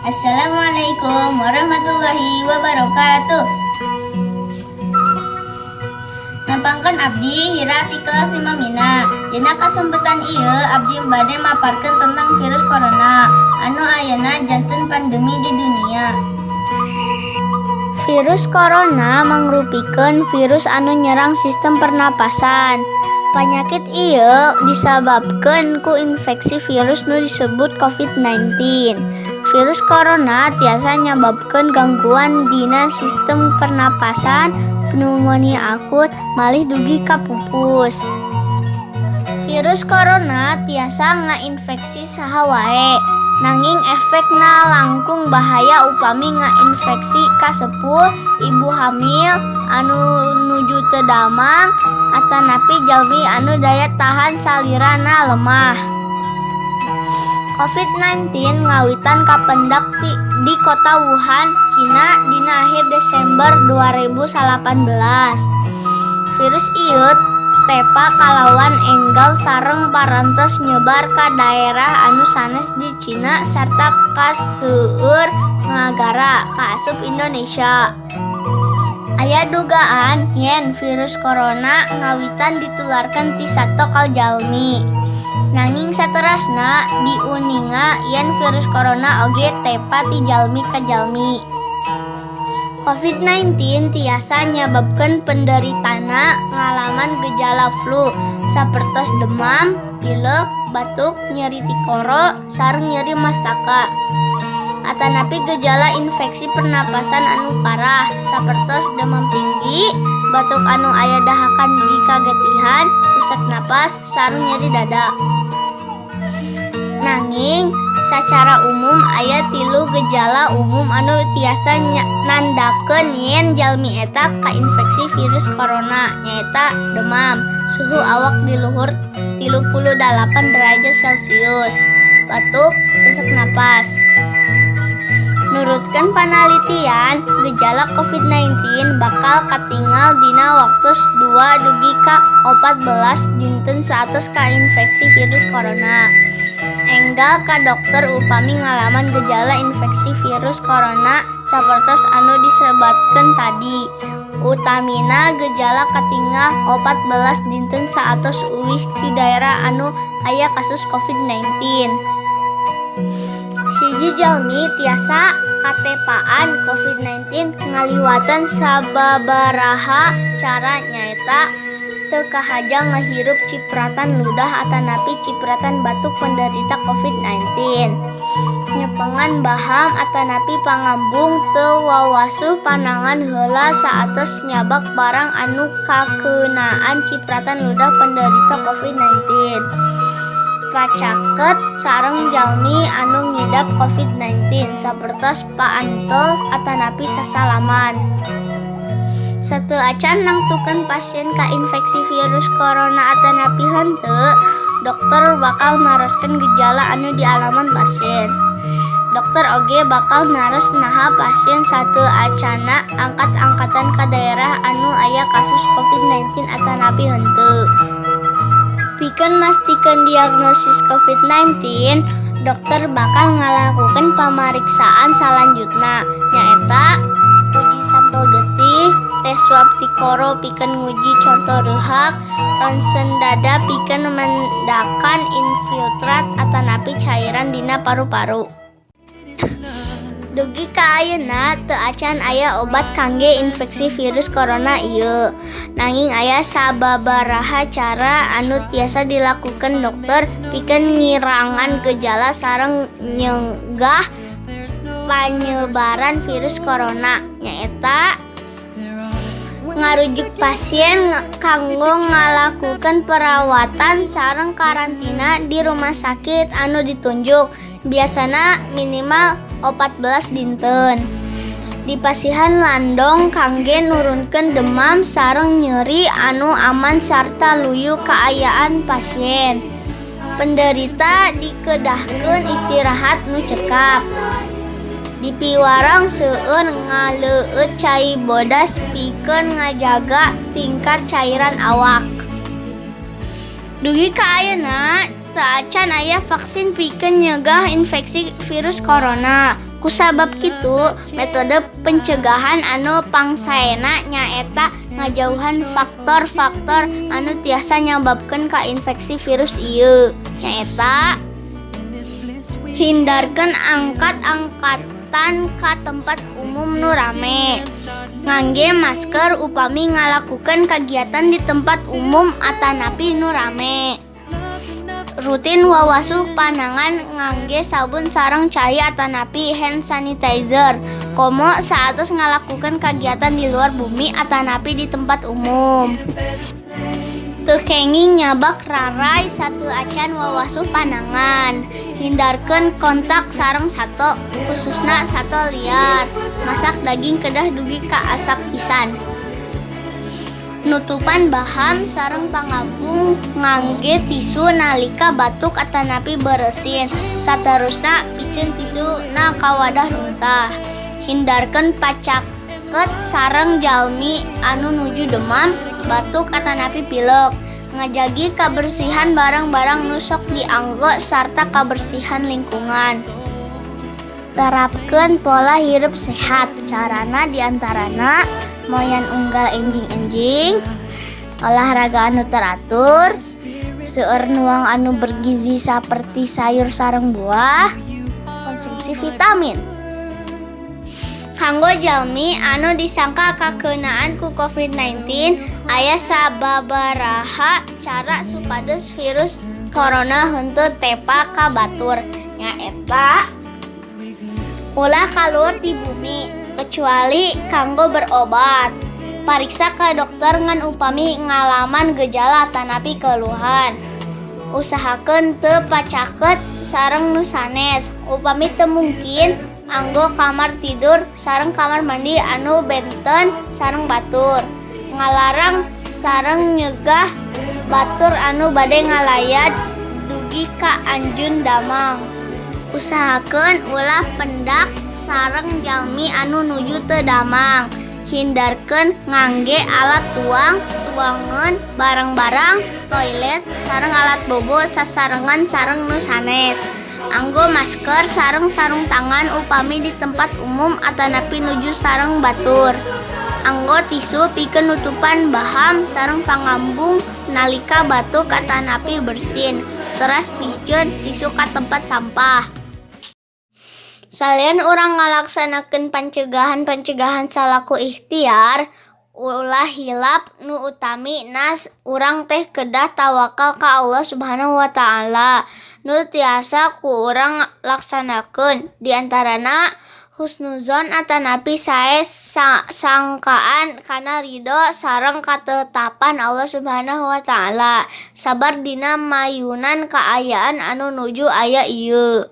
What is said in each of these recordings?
Assalamualaikum warahmatullahi wabarakatuh. Nampangkeun abdi hira artikel Simamina. Dina kasempetan ieu abdi bade maparkeun tentang virus corona anu ayeuna janten pandemi di dunia. Virus corona mangrupikeun virus anu nyerang sistem pernapasan. Panyakit ieu disababkeun ku infeksi virus nu disebut COVID-19. Virus corona tiasa nyababkeun gangguan dina sistem pernapasan, pneumonia akut, malih dugi ka pupus. Virus corona tiasa ngainfeksi saha wae, nanging efekna langkung bahaya upami ngainfeksi kasepuh, ibu hamil anu nuju teu damang, atanapi jalmi anu daya tahan salirana lemah. COVID-19 ngawitan kapendak di kota Wuhan, Cina dina akhir Desember 2018. Virus ieu tepa kalawan enggal sareng parantos nyebar ka daerah anu sanes di Cina sarta ka seueur nagara kaasup Indonesia. Aya dugaan yen virus corona ngawitan ditularkan ti satokal jalmi. Nanging saterasna diuninga yen virus corona oge tepa ti jalmi ka jalmi. COVID-19 tiasa nyababkeun penderitana ngalaman gejala flu sapertos demam, pilek, batuk, nyeri tikoro, sareng nyeri mastaka. Atanapi gejala infeksi pernapasan anu parah sapertos demam tinggi, batuk anu aya dahakan dugi kagetihan, sesak napas, sareng nyeri dada. Nanging sacara umum aya 3 gejala umum anu tiasa nandakeun yen jalmi eta kainfeksi virus corona, nyaeta demam, suhu awak di luhur 38 derajat Celcius, batuk, sesak napas. Nurutkeun panalitian, gejala COVID-19 bakal katinggal dina waktu 2 dugi ka 14 dinten saatos kainfeksi virus corona. Enggal ka dokter upami ngalaman gejala infeksi virus corona sapertos anu disebatkeun tadi. Utamina gejala katinggal 14 dinten saatos uwih ti daerah anu aya kasus COVID-19. Hiji jalmi tiasa katepaan COVID-19 ngaliwatan sababaraha cara, nyaeta teu kahajang ngahirup cipratan ludah atanapi cipratan batuk penderita COVID-19, nyepengan baham atanapi pangambung teu wawasuh panangan heula saatos nyabak barang anu kakeunaan cipratan ludah penderita COVID-19, pacaket sareng jalmi anu ngidap COVID-19 sapertos paantel atanapi sasalaman. Satu acan nangtukeun pasien kainfeksi virus corona atanapi henteu, dokter bakal naroskeun gejala anu dialaman pasien. Dokter oge bakal naros naha pasien satu acana angkat-angkatan ka daerah anu aya kasus COVID-19 atanapi henteu. Pikeun mastikeun diagnosis COVID-19, dokter bakal ngalakukeun pamariksaan salanjutna, nyaeta uji sampel getih, tes swab tikoro pikeun nguji contoh reuhak, ronsen dada pikeun mendakan infiltrat atanapi cairan dina paru-paru. Dugi ka ayeuna teu acan aya obat kangge infeksi virus corona ieu. Nanging aya sababaraha cara anu tiasa dilakukeun dokter pikeun ngirangan gejala sareng nyegah panyebaran virus corona, nyaeta ngarujuk pasien kanggo ngalakukeun perawatan sareng karantina di rumah sakit anu ditunjuk, biasana minimal 14 dinten. Dipasihan landong kangge nurunkeun demam sareng nyeri anu aman sarta luyu kaayaan pasien. Penderita dikedahkeun istirahat nu cekap. Dipiwarang seueur ngaleueut cai bodas pikeun ngajaga tingkat cairan awak. Dugi ka ayeuna teu acan aya vaksin pikeun nyegah infeksi virus corona. Kusabab kitu, metode pencegahan anu pangsaena nyaeta ngajauhan faktor-faktor anu tiasa nyababkeun ka infeksi virus ieu. Nyaeta hindarkeun angkat-angkatan ka tempat umum nu rame. Ngangge masker upami ngalakukeun kagiatan di tempat umum atanapi nu rame. Rutin wawasuh panangan ngangge sabun sareng cai atanapi hand sanitizer. Komo saatos ngalakukan kegiatan di luar bumi atanapi di tempat umum. Teu kenging nyabak rarai satu acan wawasuh panangan. Hindarkeun kontak sareng sato, khususna sato liar. Masak daging kedah dugi ka asap pisan. Nutupan baham sareng pangabung ngangge tisu nalika batuk atanapi beresin. Saterusna pikeun tisu na ka wadah runtah. Hindarkeun pacaket sareng jalmi anu nuju demam, batuk atanapi pilek. Ngajagi kabersihan barang-barang nu sok dianggo sarta kabersihan lingkungan. Terapkeun pola hirup sehat. Carana diantarana moyan unggal enjing-enjing, olahraga anu teratur, seueur nuang anu bergizi saperti sayur sareng buah, konsumsi vitamin. Kanggo jalmi anu disangka kakeunaan ku COVID-19, aya sababaraha cara supados virus corona henteu tepa ka batur. Nyaeta ulah kaluar di bumi kecuali kanggo berobat. Pariksa ke dokter ngan upami ngalaman gejala atanapi keluhan. Usahakeun teu pacaket sareng nu sanes. Upami teu mungkin anggo kamar tidur sareng kamar mandi anu benten sareng batur. Ngalarang sareng nyegah batur anu bade ngalayat dugi ka anjeun damang. Usahakeun ulah pendak sareng jalmi anu nuju teu damang. Hindarkeun ngangge alat tuangeun barang-barang toilet sareng alat bobo sasarengan sareng nu sanes. Anggo masker sareng sarung tangan upami di tempat umum atanapi nuju sareng batur. Anggo tisu pikeun nutupan baham sareng pangambung nalika batuk atanapi bersin. Teras pikeun tisu ka tempat sampah. Salian urang ngalaksanakeun pencegahan salaku ikhtiar, ulah hilap nu utami nas urang teh kedah tawakal ka Allah Subhanahu wa taala. Nu tiasa ku urang laksanakeun di antarana husnuzon atanapi sae sangkaan kana ridho sareng katetapan Allah Subhanahu wa taala. Sabar dina mayunan kaayaan anu nuju aya ieu.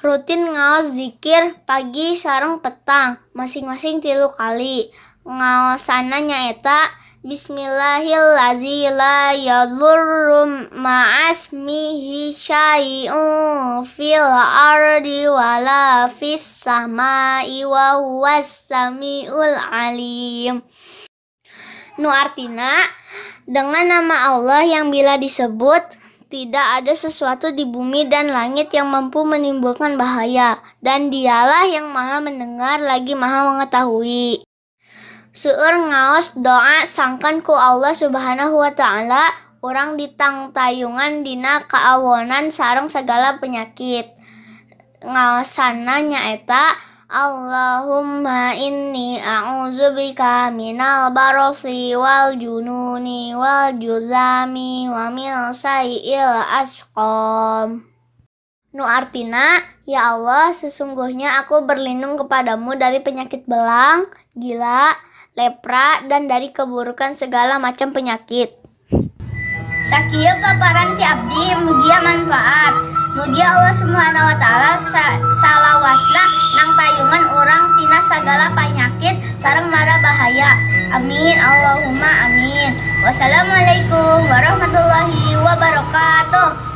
Rutin ngaos zikir pagi sareng petang masing-masing 3 kali. Ngaosana nyaeta Bismillahirrahmanirrahim la yadurru ma'asmihi syai'un fil ardi wala fis samai wa huwas samiul alim. Nu artina dengan nama Allah yang bila disebut tidak ada sesuatu di bumi dan langit yang mampu menimbulkan bahaya, dan dialah yang maha mendengar lagi maha mengetahui. Seueur ngaos doa sangkan ku Allah Subhanahu wa taala, urang ditangtayungan dina kaawonan sareng segala penyakit. Ngaosana nyaeta Allahumma inni a'udzubika minal barasi wal jununi wal juzami wa min sayyi'il asqam. Nu artina, ya Allah, sesungguhnya aku berlindung kepadamu dari penyakit belang, gila, lepra, dan dari keburukan segala macam penyakit. Sakieu paparan ti abdi mugia manfaat. Mugia Allah Subhanahu wa taala salawasna nang tayungan urang tina sagala penyakit sareng mara bahaya. Amin Allahumma amin. Wassalamualaikum warahmatullahi wabarakatuh.